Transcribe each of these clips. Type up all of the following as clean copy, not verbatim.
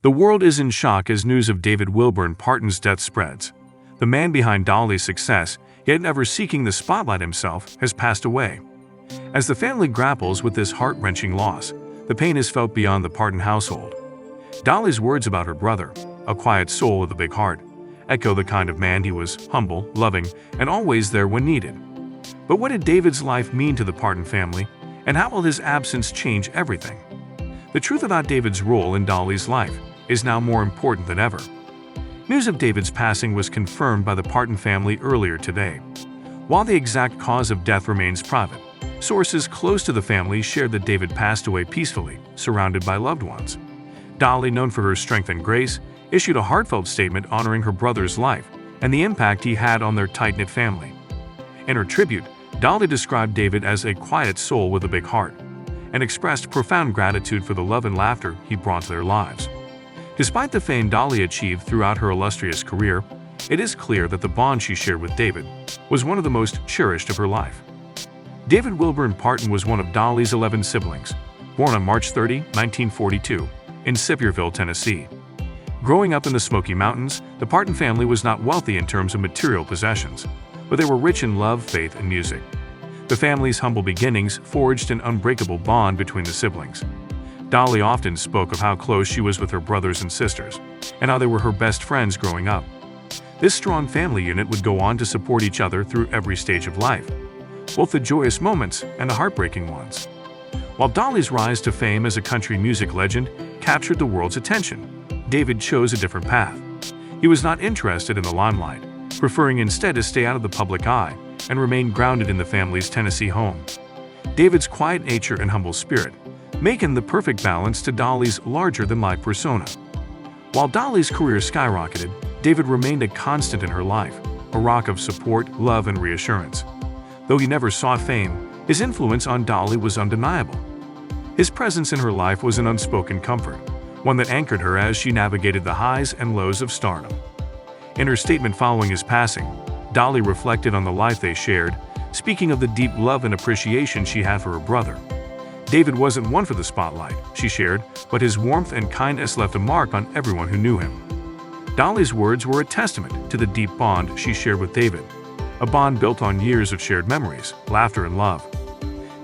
The world is in shock as news of David Wilburn Parton's death spreads. The man behind Dolly's success, yet never seeking the spotlight himself, has passed away. As the family grapples with this heart-wrenching loss, the pain is felt beyond the Parton household. Dolly's words about her brother, a quiet soul with a big heart, echo the kind of man he was: humble, loving, and always there when needed. But what did David's life mean to the Parton family, and how will his absence change everything? The truth about David's role in Dolly's life is now more important than ever. News of David's passing was confirmed by the Parton family earlier today. While the exact cause of death remains private, sources close to the family shared that David passed away peacefully, surrounded by loved ones. Dolly, known for her strength and grace, issued a heartfelt statement honoring her brother's life and the impact he had on their tight-knit family. In her tribute, Dolly described David as a quiet soul with a big heart and expressed profound gratitude for the love and laughter he brought to their lives. Despite the fame Dolly achieved throughout her illustrious career, it is clear that the bond she shared with David was one of the most cherished of her life. David Wilburn Parton was one of Dolly's 11 siblings, born on March 30, 1942, in Sevierville, Tennessee. Growing up in the Smoky Mountains, the Parton family was not wealthy in terms of material possessions, but they were rich in love, faith, and music. The family's humble beginnings forged an unbreakable bond between the siblings. Dolly often spoke of how close she was with her brothers and sisters, and how they were her best friends growing up. This strong family unit would go on to support each other through every stage of life, both the joyous moments and the heartbreaking ones. While Dolly's rise to fame as a country music legend captured the world's attention, David chose a different path. He was not interested in the limelight, preferring instead to stay out of the public eye and remain grounded in the family's Tennessee home. David's quiet nature and humble spirit make him the perfect balance to Dolly's larger-than-life persona. While Dolly's career skyrocketed, David remained a constant in her life, a rock of support, love, and reassurance. Though he never sought fame, his influence on Dolly was undeniable. His presence in her life was an unspoken comfort, one that anchored her as she navigated the highs and lows of stardom. In her statement following his passing, Dolly reflected on the life they shared, speaking of the deep love and appreciation she had for her brother. David wasn't one for the spotlight, she shared, but his warmth and kindness left a mark on everyone who knew him. Dolly's words were a testament to the deep bond she shared with David, a bond built on years of shared memories, laughter, and love.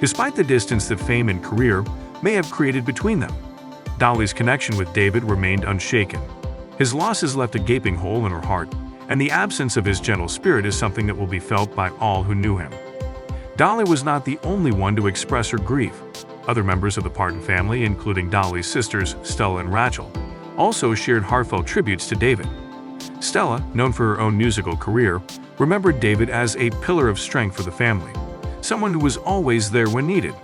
Despite the distance that fame and career may have created between them, Dolly's connection with David remained unshaken. His loss has left a gaping hole in her heart, and the absence of his gentle spirit is something that will be felt by all who knew him. Dolly was not the only one to express her grief. Other members of the Parton family, including Dolly's sisters Stella and Rachel, also shared heartfelt tributes to David. Stella, known for her own musical career, remembered David as a pillar of strength for the family, someone who was always there when needed,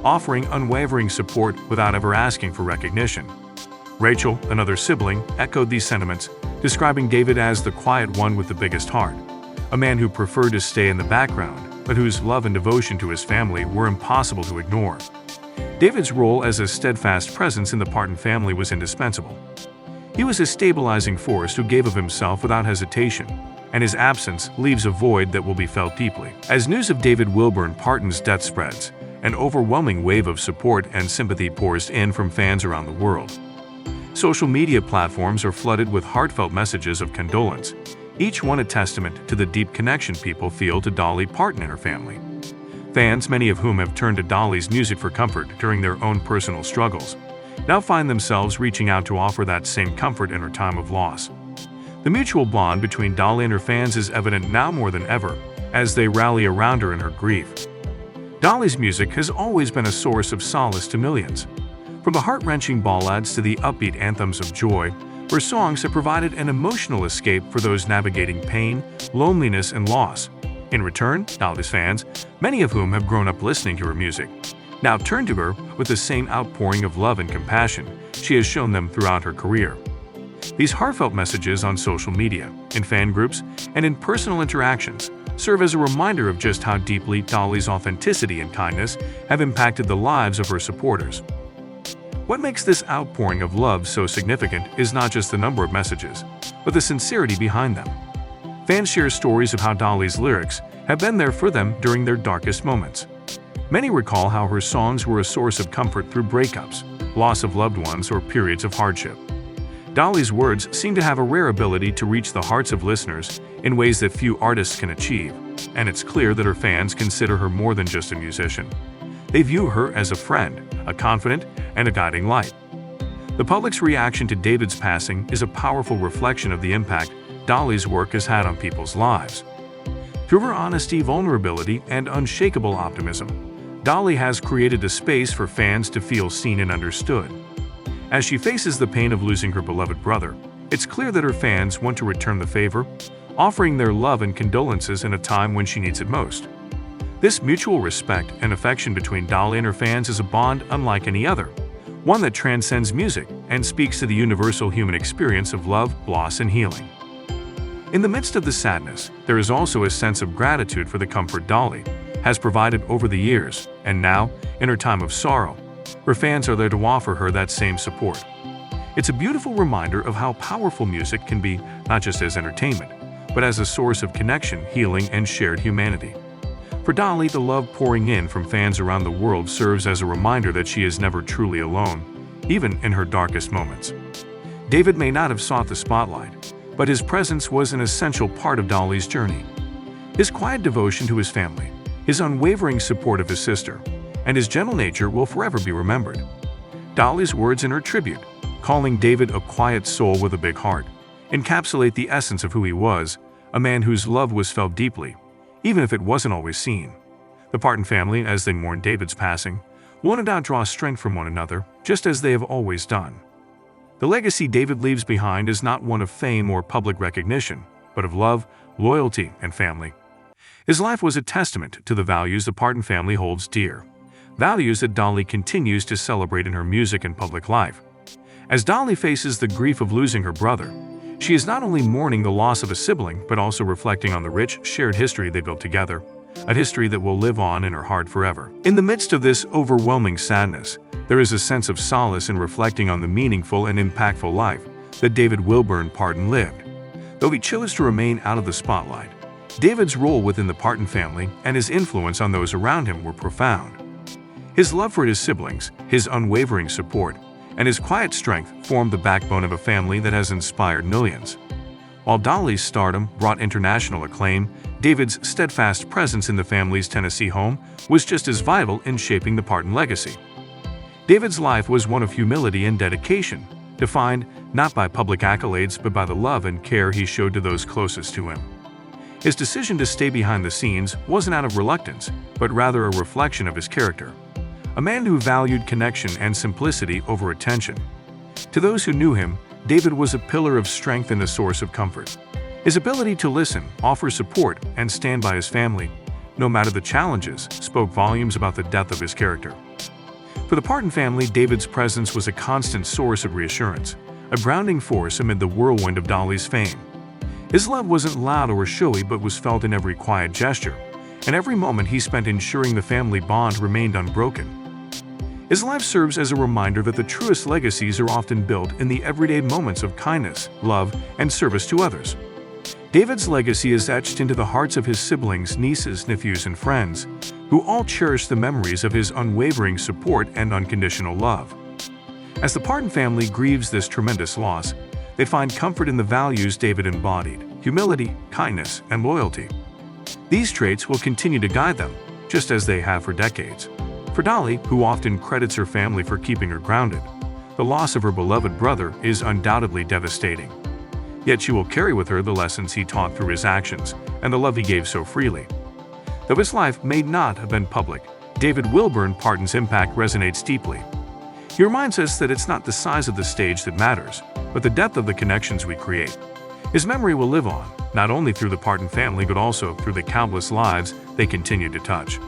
offering unwavering support without ever asking for recognition. Rachel, another sibling, echoed these sentiments, describing David as the quiet one with the biggest heart, a man who preferred to stay in the background, but whose love and devotion to his family were impossible to ignore. David's role as a steadfast presence in the Parton family was indispensable. He was a stabilizing force who gave of himself without hesitation, and his absence leaves a void that will be felt deeply. As news of David Wilburn Parton's death spreads, an overwhelming wave of support and sympathy pours in from fans around the world. Social media platforms are flooded with heartfelt messages of condolence, each one a testament to the deep connection people feel to Dolly Parton and her family. Fans, many of whom have turned to Dolly's music for comfort during their own personal struggles, now find themselves reaching out to offer that same comfort in her time of loss. The mutual bond between Dolly and her fans is evident now more than ever as they rally around her in her grief. Dolly's music has always been a source of solace to millions. From the heart-wrenching ballads to the upbeat anthems of joy, her songs have provided an emotional escape for those navigating pain, loneliness, and loss. In return, Dolly's fans, many of whom have grown up listening to her music, now turn to her with the same outpouring of love and compassion she has shown them throughout her career. These heartfelt messages on social media, in fan groups, and in personal interactions serve as a reminder of just how deeply Dolly's authenticity and kindness have impacted the lives of her supporters. What makes this outpouring of love so significant is not just the number of messages, but the sincerity behind them. Fans share stories of how Dolly's lyrics have been there for them during their darkest moments. Many recall how her songs were a source of comfort through breakups, loss of loved ones, or periods of hardship. Dolly's words seem to have a rare ability to reach the hearts of listeners in ways that few artists can achieve, and it's clear that her fans consider her more than just a musician. They view her as a friend, a confidant, and a guiding light. The public's reaction to David's passing is a powerful reflection of the impact Dolly's work has had on people's lives. Through her honesty, vulnerability, and unshakable optimism, Dolly has created a space for fans to feel seen and understood. As she faces the pain of losing her beloved brother, it's clear that her fans want to return the favor, offering their love and condolences in a time when she needs it most. This mutual respect and affection between Dolly and her fans is a bond unlike any other, one that transcends music and speaks to the universal human experience of love, loss, and healing. In the midst of the sadness, there is also a sense of gratitude for the comfort Dolly has provided over the years, and now, in her time of sorrow, her fans are there to offer her that same support. It's a beautiful reminder of how powerful music can be, not just as entertainment, but as a source of connection, healing, and shared humanity. For Dolly, the love pouring in from fans around the world serves as a reminder that she is never truly alone, even in her darkest moments. David may not have sought the spotlight, but his presence was an essential part of Dolly's journey. His quiet devotion to his family, his unwavering support of his sister, and his gentle nature will forever be remembered. Dolly's words in her tribute, calling David a quiet soul with a big heart, encapsulate the essence of who he was, a man whose love was felt deeply, even if it wasn't always seen. The Parton family, as they mourn David's passing, will no doubt draw strength from one another, just as they have always done. The legacy David leaves behind is not one of fame or public recognition, but of love, loyalty, and family. His life was a testament to the values the Parton family holds dear, values that Dolly continues to celebrate in her music and public life. As Dolly faces the grief of losing her brother, she is not only mourning the loss of a sibling, but also reflecting on the rich, shared history they built together, a history that will live on in her heart forever. In the midst of this overwhelming sadness, there is a sense of solace in reflecting on the meaningful and impactful life that David Wilburn Parton lived. Though he chose to remain out of the spotlight, David's role within the Parton family and his influence on those around him were profound. His love for his siblings, his unwavering support, and his quiet strength formed the backbone of a family that has inspired millions. While Dolly's stardom brought international acclaim, David's steadfast presence in the family's Tennessee home was just as vital in shaping the Parton legacy. David's life was one of humility and dedication, defined not by public accolades but by the love and care he showed to those closest to him. His decision to stay behind the scenes wasn't out of reluctance, but rather a reflection of his character. A man who valued connection and simplicity over attention. To those who knew him, David was a pillar of strength and a source of comfort. His ability to listen, offer support, and stand by his family, no matter the challenges, spoke volumes about the depth of his character. For the Parton family, David's presence was a constant source of reassurance, a grounding force amid the whirlwind of Dolly's fame. His love wasn't loud or showy but was felt in every quiet gesture, and every moment he spent ensuring the family bond remained unbroken. His life serves as a reminder that the truest legacies are often built in the everyday moments of kindness, love, and service to others. David's legacy is etched into the hearts of his siblings, nieces, nephews, and friends, who all cherish the memories of his unwavering support and unconditional love. As the Parton family grieves this tremendous loss, they find comfort in the values David embodied: humility, kindness, and loyalty. These traits will continue to guide them, just as they have for decades. For Dolly, who often credits her family for keeping her grounded, the loss of her beloved brother is undoubtedly devastating. Yet she will carry with her the lessons he taught through his actions and the love he gave so freely. Though his life may not have been public, David Wilburn Parton's impact resonates deeply. He reminds us that it's not the size of the stage that matters, but the depth of the connections we create. His memory will live on, not only through the Parton family but also through the countless lives they continue to touch.